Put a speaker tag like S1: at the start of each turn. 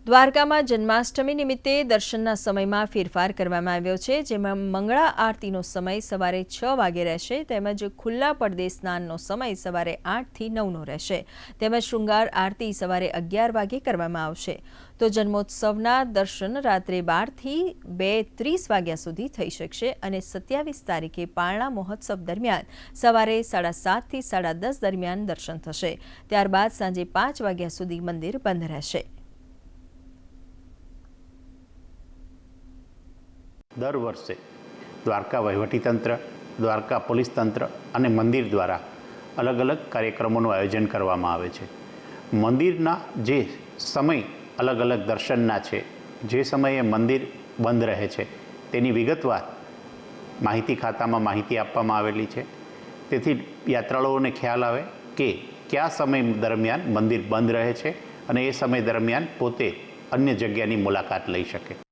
S1: દ્વારકામાં જન્માષ્ટમી નિમિત્તે દર્શનના સમયમાં ફેરફાર કરવામાં આવ્યો છે, જેમાં મંગળા આરતીનો સમય સવારે 6 વાગે રહેશે, તેમજ ખુલ્લા પડદે સ્નાનનો સમય સવારે 8 થી 9નો રહેશે, તેમજ શૃંગાર આરતી સવારે 11 વાગે કરવામાં આવશે. તો જન્મોત્સવના દર્શન રાત્રે 12 થી 2:30 વાગ્યા સુધી થઈ શકશે અને 27 તારીખે પારણા મહોત્સવ દરમિયાન સવારે 7:30 થી 10:30 દરમિયાન દર્શન થશે. ત્યારબાદ સાંજે 5 વાગ્યા સુધી મંદિર બંધ રહેશે.
S2: દર વર્ષે દ્વારકા વહીવટીતંત્ર, દ્વારકા પોલીસ તંત્ર અને મંદિર દ્વારા અલગ અલગ કાર્યક્રમોનું આયોજન કરવામાં આવે છે. મંદિરના જે સમય અલગ અલગ દર્શનના છે, જે સમયે મંદિર બંધ રહે છે, તેની વિગતવાર માહિતી ખાતામાં માહિતી આપવામાં આવેલી છે. તેથી યાત્રાળુઓને ખ્યાલ આવે કે કયા સમય દરમિયાન મંદિર બંધ રહે છે અને એ સમય દરમિયાન પોતે અન્ય જગ્યાની મુલાકાત લઈ શકે.